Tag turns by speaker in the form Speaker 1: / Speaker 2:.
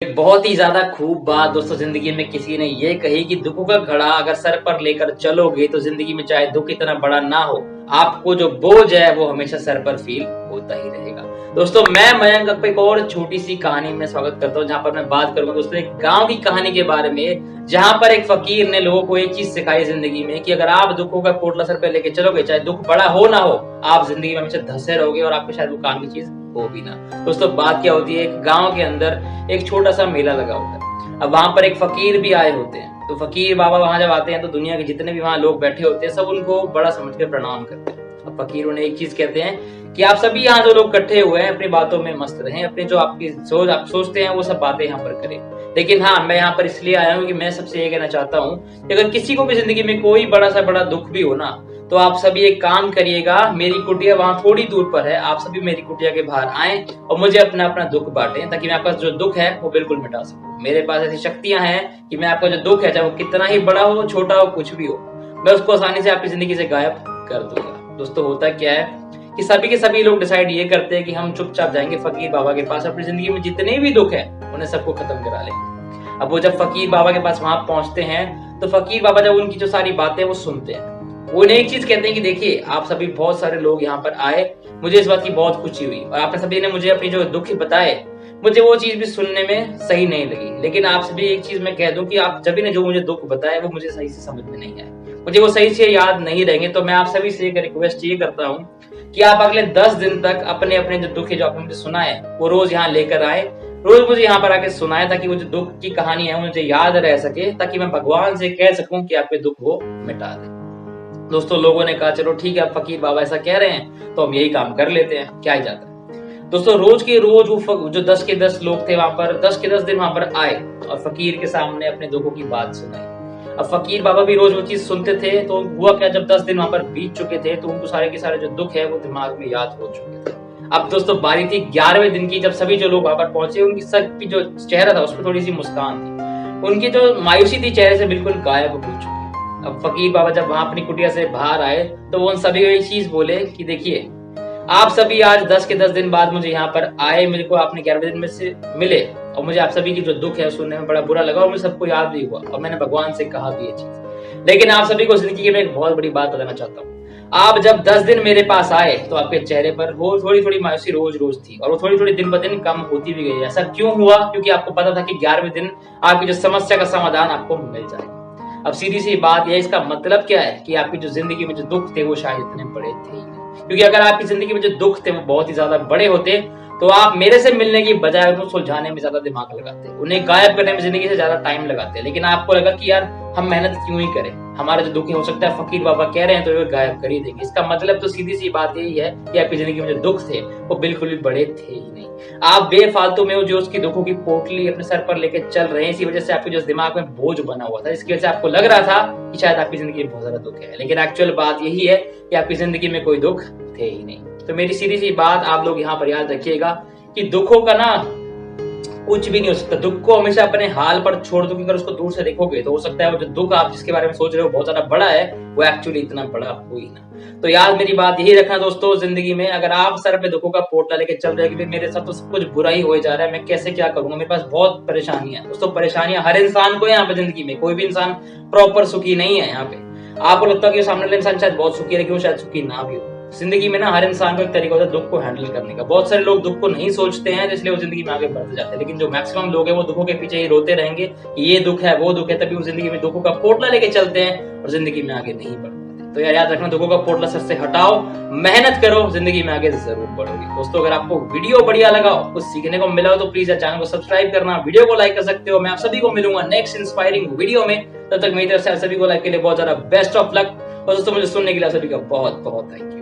Speaker 1: एक बहुत ही ज्यादा खूब बात दोस्तों जिंदगी में किसी ने ये कही कि दुखों का घड़ा अगर सर पर लेकर चलोगे तो जिंदगी में चाहे दुख इतना बड़ा ना हो, आपको जो बोझ है वो हमेशा सर पर फील होता ही रहेगा। दोस्तों मैं मयंक आपको एक और छोटी सी कहानी में स्वागत करता हूँ, जहां पर मैं बात करूंगा दोस्तों एक गांव की कहानी के बारे में, जहां पर एक फकीर ने लोगों को एक चीज सिखाई जिंदगी में कि अगर आप दुखों का पोटला सर पे लेके चलोगे, चाहे दुख बड़ा हो ना हो, आप जिंदगी में हमेशा धंसे रहोगे और आपको शायद वो काम की चीज हो भी ना। दोस्तों बात क्या होती है, एक गांव के अंदर एक छोटा सा मेला लगा होता है। अब वहां पर एक फकीर भी आए होते हैं। तो फकीर बाबा वहां जब आते हैं तो दुनिया के जितने भी वहां लोग बैठे होते हैं सब उनको बड़ा समझकर प्रणाम करते हैं। अब फकीर उन्हें एक चीज कहते हैं कि आप सभी यहाँ जो लोग इकट्ठे हुए हैं अपनी बातों में मस्त रहें, अपने जो आपकी सोच आप सोचते हैं वो सब बातें यहाँ पर करें। लेकिन हाँ, मैं यहाँ पर इसलिए आया हूँ कि मैं सबसे ये कहना चाहता हूँ कि अगर किसी को भी जिंदगी में कोई बड़ा सा बड़ा दुख भी हो ना, तो आप सभी एक काम करिएगा, मेरी कुटिया वहां थोड़ी दूर पर है, आप सभी मेरी कुटिया के बाहर आए और मुझे अपना अपना दुख बांटें, ताकि मैं आपका जो दुख है वो बिल्कुल मिटा सकूं। मेरे पास ऐसी शक्तियां हैं कि मैं आपका जो दुख है, चाहे वो कितना ही बड़ा हो, छोटा हो, कुछ भी हो, मैं उसको आसानी से आपकी जिंदगी से गायब कर दूंगा। दोस्तों होता क्या है कि सभी के सभी लोग डिसाइड ये करते हैं कि हम चुपचाप जाएंगे फकीर बाबा के पास, अपनी जिंदगी में जितने भी दुख है उन्हें सबको खत्म करा लेंगे। अब वो जब फकीर बाबा के पास वहां पहुंचते हैं तो फकीर बाबा जब उनकी जो सारी बातें वो सुनते हैं, वो उन्हें एक चीज कहते हैं कि देखिए आप सभी बहुत सारे लोग यहाँ पर आए, मुझे इस बात की बहुत खुशी हुई और आपने सभी ने मुझे अपनी जो दुख बताए, मुझे वो चीज भी सुनने में सही नहीं लगी। लेकिन आप सभी एक चीज मैं कह दूं कि आप सभी ने जो मुझे दुख बताया वो मुझे सही से समझ में नहीं आया, मुझे वो सही से याद नहीं रहेंगे। तो मैं आप सभी से एक रिक्वेस्ट ये करता हूँ कि आप अगले 10 दिन तक अपने अपने जो दुख है जो आपने मुझे सुना है वो रोज यहाँ लेकर आए, रोज मुझे यहाँ पर आके सुनाए, ताकि वो जो दुख की कहानी है मुझे याद रह सके, ताकि मैं भगवान से कह सकूं कि आपके दुख को मिटा दे। दोस्तों लोगों ने कहा चलो ठीक है, अब फकीर बाबा ऐसा कह रहे हैं तो हम यही काम कर लेते हैं, क्या ही जाता है। दोस्तों रोज के रोज वो जो 10 के 10 लोग थे वहां पर 10 के 10 दिन वहां पर आए और फकीर के सामने अपने दुखों की बात सुनाई। अब फकीर बाबा भी रोज वो चीज सुनते थे। तो हुआ क्या, जब 10 दिन वहां पर बीत चुके थे तो उनको सारे के सारे जो दुख है वो दिमाग में याद हो चुके थे। अब दोस्तों बारी थी 11वें दिन की, जब सभी जो लोग वहां पर पहुंचे उनकी सबकी जो चेहरा था उसमें थोड़ी सी मुस्कान थी, उनकी जो मायूसी थी चेहरे से बिल्कुल गायब हो चुकी। अब फकीर बाबा जब वहां अपनी कुटिया से बाहर आए तो वो उन सभी को एक चीज बोले कि देखिए आप सभी आज 10 के 10 दिन बाद मुझे यहाँ पर आए, मेरे को आपने 11वें दिन में से मिले और मुझे आप सभी की जो दुख है सुनने में बड़ा बुरा लगा और मुझे सबको याद भी हुआ और मैंने भगवान से कहा भी ये चीज। लेकिन आप सभी को जिंदगी में एक बहुत बड़ी बात बताना चाहता हूँ, आप जब 10 दिन मेरे पास आए तो आपके चेहरे पर वो थोड़ी थोड़ी मायूसी रोज रोज थी और वो थोड़ी थोड़ी दिन ब दिन कम होती भी गई। ऐसा क्यों हुआ? क्योंकि आपको पता था कि 11वें दिन आपकी जो समस्या का समाधान आपको मिल जाएगा। अब सीधी सी बात यह, इसका मतलब क्या है कि आपकी जो जिंदगी में जो दुख थे वो शायद इतने बड़े थे ही नहीं। क्योंकि अगर आपकी जिंदगी में जो दुख थे वो बहुत ही ज्यादा बड़े होते तो आप मेरे से मिलने की बजाय उनको सुलझाने में ज्यादा दिमाग लगाते, उन्हें गायब करने में जिंदगी से ज्यादा टाइम लगाते। लेकिन आपको लगा कि यार हम मेहनत क्यों ही करें, हमारा जो दुख है हो सकता है फकीर बाबा कह रहे हैं तो वो गायब कर ही देंगे। इसका मतलब तो सीधी सी बात यही है कि आपकी जिंदगी में जो दुख थे वो बिल्कुल भी बड़े थे ही नहीं। आप बेफालतू में जो उसकी दुखों की पोटली अपने सर पर लेके चल रहे हैं, इसी वजह से आपके जो दिमाग में बोझ बना हुआ था, इसकी वजह से आपको लग रहा था कि शायद आपकी जिंदगी में बहुत ज्यादा दुख है। लेकिन एक्चुअल बात यही है कि आपकी जिंदगी में कोई दुख थे ही नहीं। तो मेरी सीधी सी बात आप लोग यहाँ पर याद रखिएगा कि दुखों का ना कुछ भी नहीं हो सकता। दुख को हमेशा अपने हाल पर छोड़ दो, अगर उसको दूर से देखोगे तो हो सकता है वो जो दुख आप जिसके बारे में सोच रहे हो बहुत ज्यादा बड़ा है, वो एक्चुअली इतना बड़ा हो ही ना। तो याद मेरी बात यही रखना दोस्तों, जिंदगी में अगर आप सर पे दुखों का पोटला लेके चल रहे हैं कि मेरे साथ तो सब कुछ बुरा ही हो जा रहा है, मैं कैसे क्या करूंगा, मेरे पास बहुत परेशानियां दोस्तों। परेशानियां हर इंसान को है यहाँ पे जिंदगी में, कोई भी इंसान प्रॉपर सुखी नहीं है। यहाँ पे आपको लगता है कि सामने वाला इंसान शायद बहुत सुखी है, लेकिन वो शायद सुखी ना भी हो। जिंदगी में ना हर इंसान को एक तरीका होता है दुख को हैंडल करने का। बहुत सारे लोग दुख को नहीं सोचते हैं इसलिए वो जिंदगी में आगे बढ़ते जाते हैं, लेकिन जो मैक्सिमम लोग हैं वो दुखों के पीछे ही रोते रहेंगे कि ये दुख है वो दुख है, तभी वो जिंदगी में दुखों का पोटला लेके चलते हैं और जिंदगी में आगे नहीं बढ़ पाते। तो यार याद रखना, दुखों का पोटला सर से हटाओ, मेहनत करो, जिंदगी में आगे जरूर बढ़ोगे। दोस्तों अगर आपको वीडियो बढ़िया लगा, कुछ सीखने को मिला हो तो प्लीज चैनल को सब्सक्राइब करना, वीडियो को लाइक कर सकते हो। मैं आप सभी को मिलूंगा नेक्स्ट इंस्पायरिंग वीडियो में, तब तक मेरी तरफ से सभी को लाइक के लिए बहुत ज्यादा बेस्ट ऑफ लक। और दोस्तों मुझे सुनने के लिए सभी का बहुत बहुत थैंक यू।